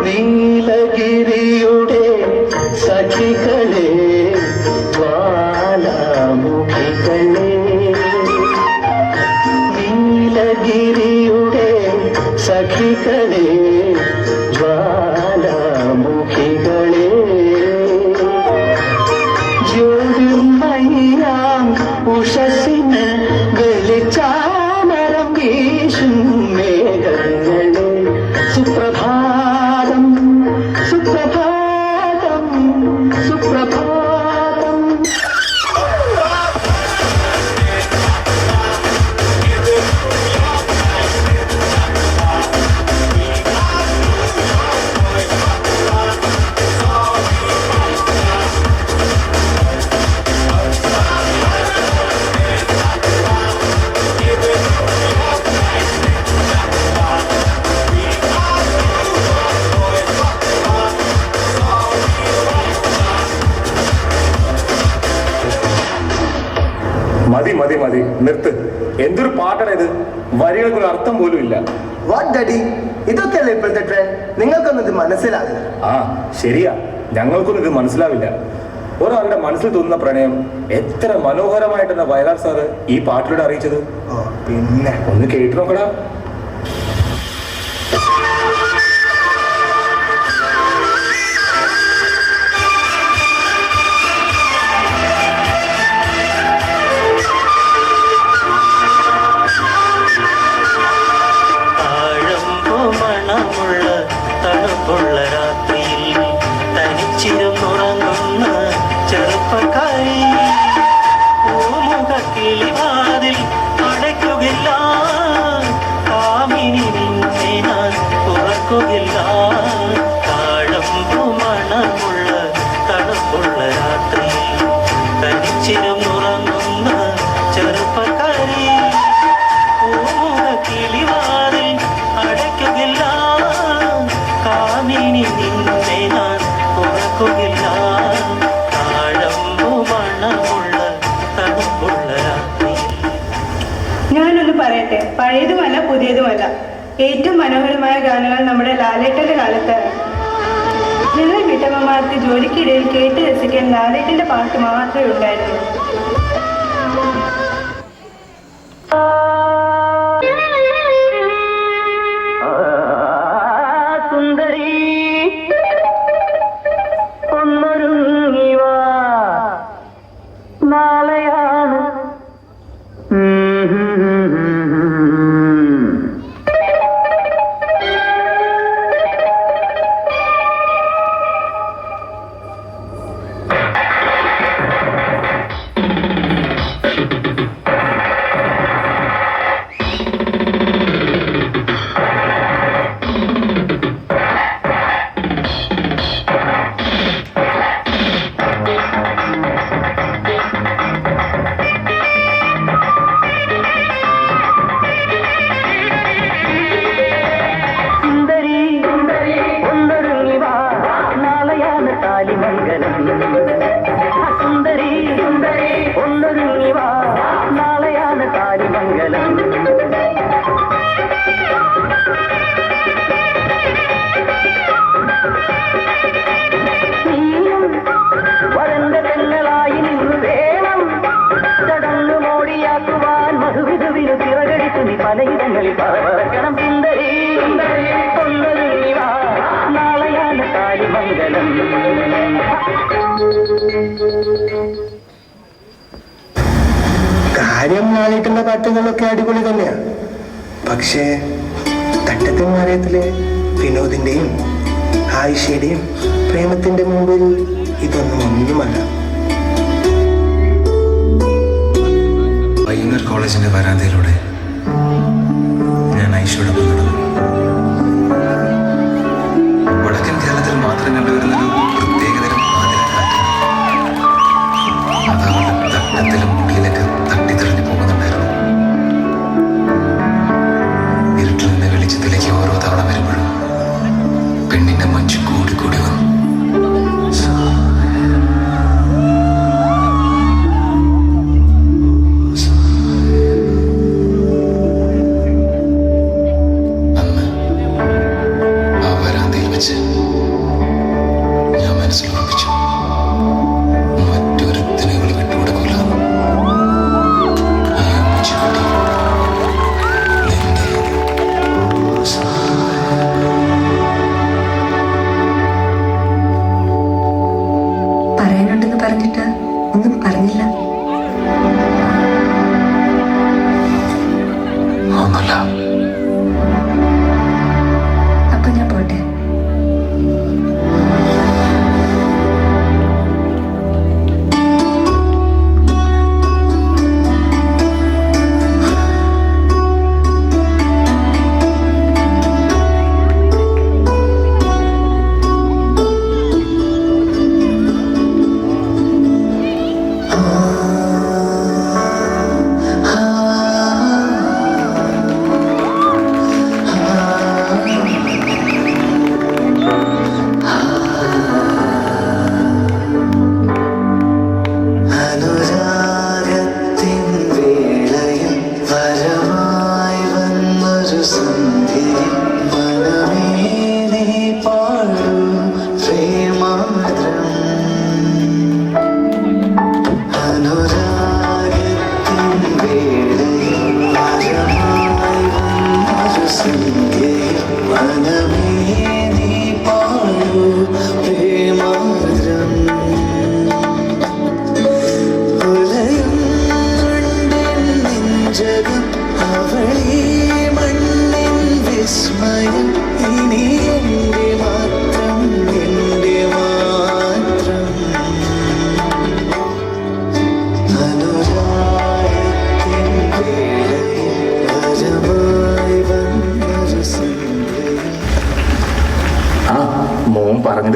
നീലഗിരിയുടെ സഖികളെ ജ്വാലാമുഖികളെ, നീലഗിരിയുടെ സഖികളെ ജ്വാലാമുഖികളെ, ജ്യോതിർമയാം ഉഷസ്സിന് വെളിച്ചാമരം വീശും മേഘങ്ങളെ, സുപ്രഭാതം സുപ്രഭാതം സുപ്രഭാതം. മതി മതി മതി, നിർത്ത്. എന്തൊരു പാട്ടാണ് ഇത്, വരികൾക്കൊരു അർത്ഥം പോലും ഇല്ല. വാട്ട് ഡാഡി, ഇതൊക്കെയല്ലേ ഇപ്പോഴത്തെ ട്രെൻഡ്? നിങ്ങൾക്കൊന്നും ഇത് മനസ്സിലാവില്ല. ആ ശരിയാ, ഞങ്ങൾക്കൊന്നും ഇത് മനസ്സിലാവില്ല. ഒരാളുടെ മനസ്സിൽ തോന്നുന്ന പ്രണയം എത്ര മനോഹരമായിട്ടെന്ന വയലാർ സാറ് ഈ പാട്ടിലൂടെ അറിയിച്ചത്. പിന്നെ ഒന്ന് കേട്ടു നോക്കടാ. തണുപ്പുള്ള രാത്രിയിൽ തനിച്ചിരുന്നുറങ്ങുന്ന ചെറുപ്പക്കാരി, പൂമുഖക്കിളിവാതിൽ അടയ്ക്കുകയില്ല, കാമിനി നിന്നെ ഞാൻ തുറക്കുകയില്ല. താഴമ്പു മണമുള്ള തണുപ്പുള്ള രാത്രിയിൽ തനിച്ചിരുന്നുറങ്ങുന്ന ചെറുപ്പക്കാരി, പൂമുഖക്കിളിവാതിൽ അടയ്ക്കുകയില്ല, കാമിനി നിന്നെ ഞാൻ തുറക്കുകയില്ല. താഴമ്പു മണമുള്ള തണുപ്പുള്ള രാത്രി. ഞാനൊന്ന് പറയട്ടെ, പഴയതുമല്ല പുതിയതുമല്ല, ഏറ്റവും മനോഹരമായ ഗാനങ്ങൾ നമ്മുടെ ലാലേട്ടന്റെ കാലത്താണ്. ഞങ്ങൾ വീട്ടമ്മമാർക്ക് ജോലിക്കിടയിൽ കേട്ട് രസിക്കാൻ ലാലേട്ടന്റെ പാട്ട് മാത്രമേ ഉണ്ടായിരുന്നു. പലയിടങ്ങളിൽ പറക്കണം സുന്ദരി, നാളെയാണ് താലിമംഗലം. കാര്യം നാളിട്ടുള്ള പാട്ടുകളൊക്കെ അടിപൊളി തന്നെയാ. പക്ഷേ തട്ടത്തിന്മാരത്തിലെ വിനോദിന്റെയും ആയിഷയുടെയും പ്രേമത്തിന്റെ മുമ്പിൽ ഇതൊന്നും ഒന്നുമല്ല. പയ്യന്നൂർ കോളേജിന്റെ വരാന്തയിലൂടെ ഞാൻ ഐഷയോടൊപ്പം നടന്നു. വടക്കൻ കേരളത്തിൽ മാത്രം കണ്ടുവരുന്നൊരു പ്രത്യേകതരം അതവളുടെ തട്ടത്തിലും മുടിയിലൊക്കെ തട്ടിത്തെറിഞ്ഞു പോകുന്നുണ്ടായിരുന്നു. ഇരുട്ടിൽ നിന്ന് വെളിച്ചത്തിലേക്ക് ഓരോ തവണ വരുമ്പോഴും പെണ്ണിന്റെ മഞ്ചു കൂടി കൂടി വന്നു.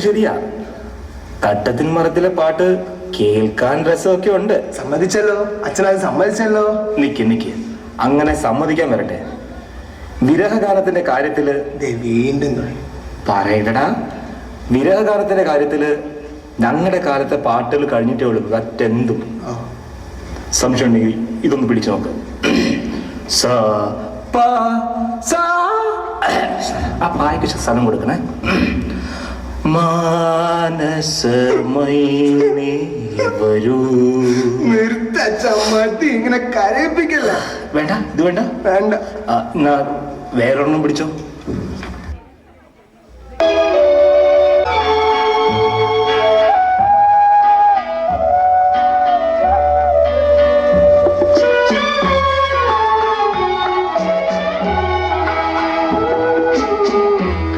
ശരിയാ. തട്ടത്തിൻ മറത്തിലെ പാട്ട് കേൾക്കാൻ രസമൊക്കെ ഉണ്ട്. സമ്മതിച്ചല്ലോ, അച്ഛനത് സമ്മതിച്ചല്ലോ. നിക്ക് അങ്ങനെ സമ്മതിക്കാൻ വരട്ടെ. വിരഹഗാനത്തിന്റെ കാര്യത്തില് വീണ്ടും പറയണ്ടടാ. വിരഹഗാനത്തിന്റെ കാര്യത്തില് ഞങ്ങളുടെ കാലത്തെ പാട്ടുകൾ കഴിഞ്ഞിട്ടേ ഉള്ളൂ മറ്റെന്തും. സംശയം ഉണ്ടെങ്കിൽ ഇതൊന്ന് പിടിച്ചു നോക്ക്. ആ പായ്ക്ക് സ്ഥലം കൊടുക്കണേ. മാനസമൈനേ വരൂ. നിർത്തി ഇങ്ങനെ കരയിപ്പിക്കല്ല. വേണ്ട, ഇത് വേണ്ട. വേണ്ട. എന്നാ വേറൊരെണ്ണം പിടിച്ചോ.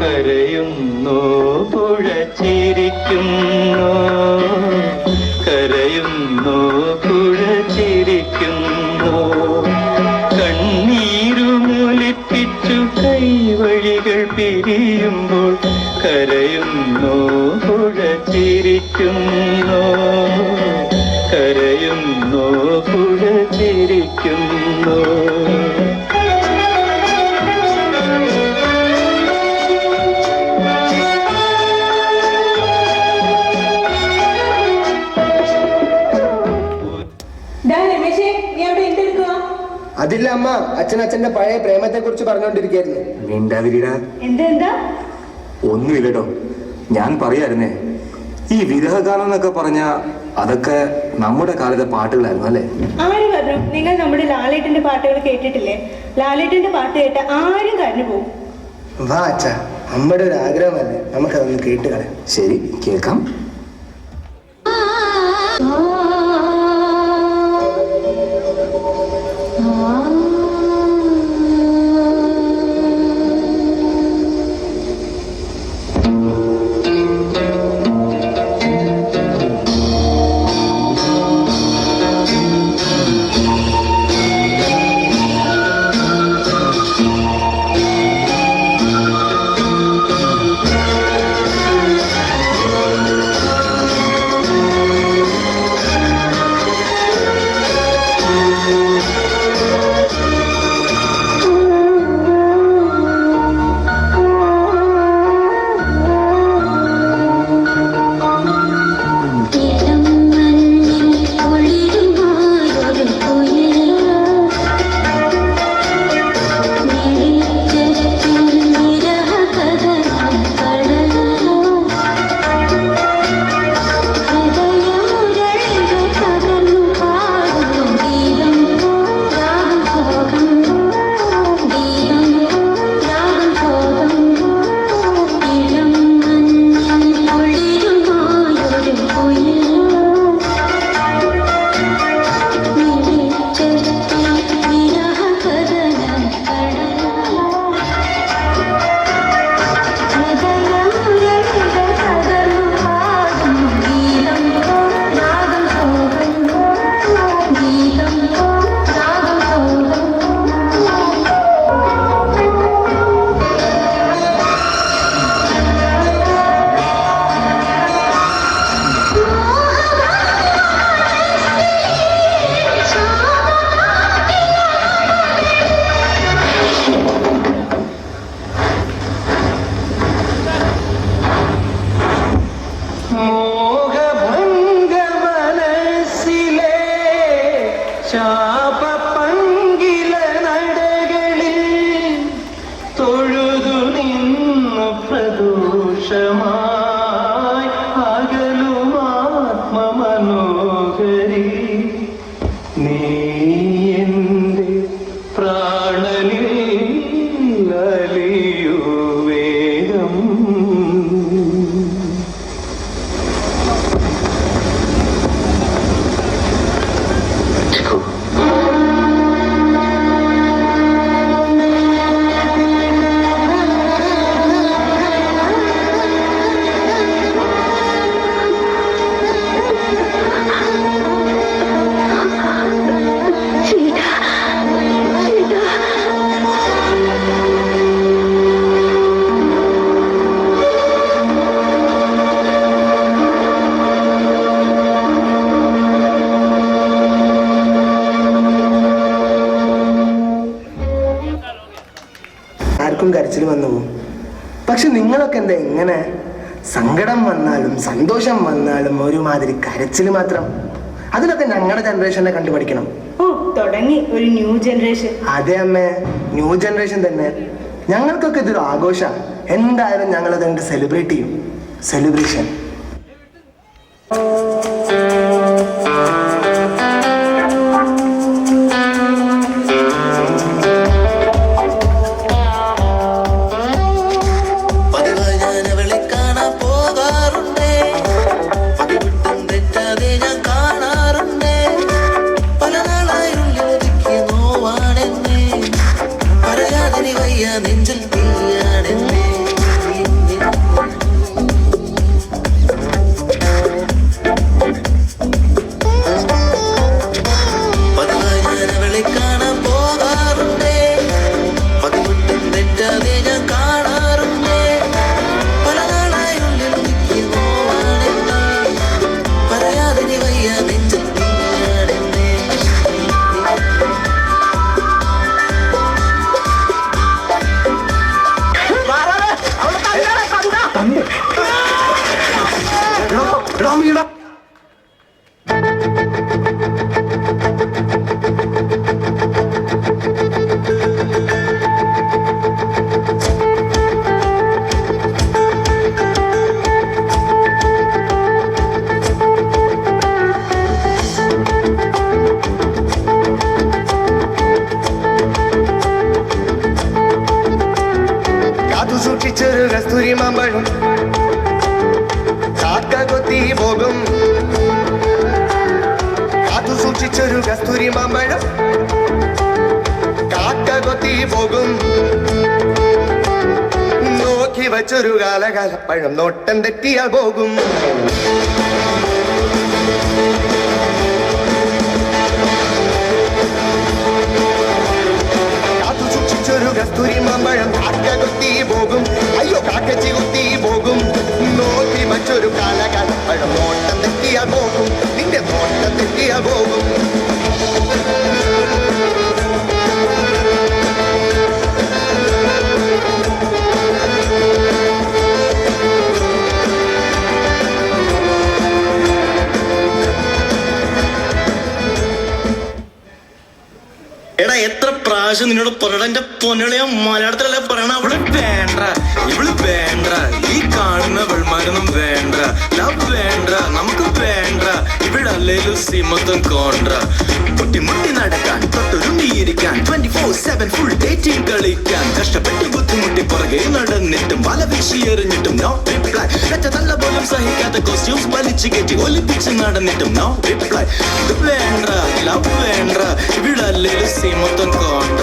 കരയുന്നു പുഴ ചിരിക്കുന്നു, കരയുന്നു പുഴ ചിരിക്കുന്നു, കണ്ണീരുമൊലിപ്പിച്ചു കൈവഴികൾ പിരിയുമ്പോൾ കരയുന്നു പുഴ ചിരിക്കുന്നു, കരയുന്നു പുഴ ചിരിക്കുന്നു. അതില്ല അമ്മ, അച്ഛന്റെ പഴയ പ്രേമത്തെ കുറിച്ച് പറഞ്ഞോണ്ടിരിക്കായിരുന്നു. മിണ്ടാതിരിടാ. എന്താ? ഒന്നുമില്ലട്ടോ, ഞാൻ പറയായിരുന്നേ, ഈ വിരഹഗാനം എന്നൊക്കെ പറഞ്ഞ അതൊക്കെ നമ്മുടെ കാലത്തെ പാട്ടുകളായിരുന്നു അല്ലേ? ആര് പറഞ്ഞു? നിങ്ങൾ നമ്മുടെ ലാലേട്ടന്റെ പാട്ടുകൾ കേട്ടിട്ടില്ലേ? ലാലേട്ടന്റെ പാട്ട് കേട്ട ആരും കരഞ്ഞു പോകും. വാ അച്ഛ, അമ്മയുടെ ഒരു ആഗ്രഹമല്ലേ, നമുക്കതൊന്ന് കേട്ട് കളയാം. ശരി, കേൾക്കാം. കരച്ചിൽ വന്നു പോകും. പക്ഷെ നിങ്ങളൊക്കെ എന്താ ഇങ്ങനെ? സങ്കടം വന്നാലും സന്തോഷം വന്നാലും ഒരുമാതിരി കരച്ചിൽ മാത്രം. അതിലൊക്കെ ഞങ്ങളുടെ ജനറേഷനെ കണ്ടുപഠിക്കണം. ഓ, തുടങ്ങി ഒരു ന്യൂ ജനറേഷൻ. അതെ അമ്മേ, ന്യൂ ജനറേഷൻ തന്നെ. ഞങ്ങൾക്കൊക്കെ ഇതൊരു ആഘോഷമാണ്. എന്തായാലും ഞങ്ങളത് കണ്ട് സെലിബ്രേറ്റ് ചെയ്യും. സെലിബ്രേഷൻ. നെഞ്ചിൽ തീയാണെന്നേ പതിവായി ഞാൻ അവളെ കാണാൻ പോകാറുണ്ടേ. പതിവട്ടം തെറ്റാതെ ഞാൻ കാണാറുണ്ടേ. പല നാളായി ഉള്ളിൽ ഒതുക്കി നോവാണെന്നേ. പറയാതെ നീ വയ്യ നെഞ്ചിൽ തീയാണെന്നേ. കാത്തു സൂക്ഷിച്ചൊരു കസ്തൂരി മാമ്പഴം കാക്ക കൊത്തി പോകും. കാത്തു സൂക്ഷിച്ചൊരു കസ്തൂരി മാമ്പഴം കാക്ക കൊത്തി പോകും. നോക്കി വച്ചൊരു കാലകാലപ്പഴം നോട്ടം തെറ്റിയാൽ പോകും. കാത്തു സൂക്ഷിച്ചൊരു കസ്തൂരി മാമ്പഴം കാക്ക കൊത്തി പോകും. അയ്യോ, കാക്കച്ചി കുത്തി പോകും. നോക്കി വച്ചൊരു കാലകാലപ്പഴം നോട്ടം തെറ്റിയാൽ പോകും. നിന്റെ നോട്ടം തെറ്റിയാൽ പോകും. എടാ, എത്ര പ്രാവശ്യം നിന്നോട് പറയണ എന്റെ പൊന്നളിയ മലയാളത്തിലല്ലേ പറയണ? അവള് വേണ്ട, ഇവള് വേണ്ട, ഈ കാണുന്ന വെൾമാരൊന്നും വേണ്ട, ലവ് വേണ്ട, നമുക്ക് വേണ്ട. ഇവിടല്ലേലും സിമത്തും കോണ്ട. മുട്ടി നടക്കാൻ, തൊട്ടൊരുണ്ടിയിരിക്കാൻ, 24/7 ഫുൾ ഡേറ്റിംഗ് കളിക്കാൻ. കഷ്ടപ്പെട്ട് ബുദ്ധിമുട്ടി പുറകെ നടന്നിട്ടും വല വീശി എറിഞ്ഞിട്ടും നോ റിപ്ലൈ. നല്ല പോലും സഹിക്കാത്ത കോസ്റ്റ്യൂംസ് വലിച്ചു കയറ്റി ഒലിപ്പിച്ച് നടന്നിട്ടും നോ റിപ്ലൈ. ഇത് വേണ്ട, ലവ് വേണ്ട, ഇവിടല്ലേലും സിമത്തും കോണ്ട.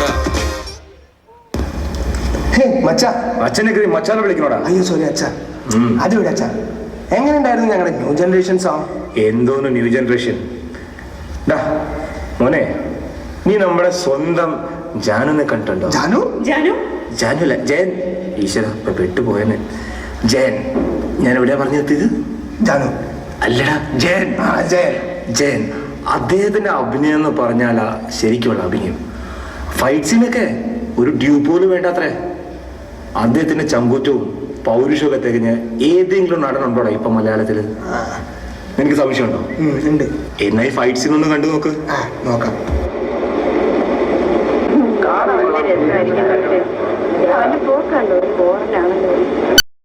അച്ഛനെ മച്ചാനെ വിളിക്കണോടാ. അയ്യോ സോറി അച്ഛാ, അതിവിടെ അച്ഛാ. എങ്ങനെയുണ്ടായിരുന്നു ഞങ്ങളുടെ ന്യൂ ജനറേഷൻ സോങ്? എന്തോന്ന് ന്യൂ ജനറേഷൻ. മോനെ, നീ നമ്മുടെ സ്വന്തം ജാനുനെ കണ്ടിട്ടുണ്ടോ? ജാനു? ജാനു? ജാനുല്ല, ജയൻ. ഈശ്വര, ഇപ്പൊ പെട്ടുപോയനെ. ജയൻ. ഞാൻ എവിടെയാ പറഞ്ഞു നിർത്തിയത്? ജാനു അല്ലടാ, ജയൻ. ജയൻ. ജയൻ. അദ്ദേഹത്തിന്റെ അഭിനയം എന്ന് പറഞ്ഞാലാ ശരിക്കുള്ള അഭിനയം. ഫൈറ്റ് സീനൊക്കെ ഒരു ഡ്യൂ പോലും വേണ്ടാത്രേ. അദ്ദേഹത്തിന്റെ ചങ്കൂറ്റവും പൗരുഷമൊക്കെ തികഞ്ഞ് ഏതെങ്കിലും നടനുണ്ടോടാ ഇപ്പൊ മലയാളത്തില്? എനിക്ക് സംശയമുണ്ടോ? ഉണ്ട്. എന്നാ ഈ ഫൈറ്റ് സീൻ ഒന്ന് കണ്ടു നോക്ക്. നോക്കാം. കാണാൻ നല്ല രസമായിരിക്കും. പക്ഷേ അവന്റെ പോക്കാണ്ടോ ഒരു ബോറിലാണല്ലോ.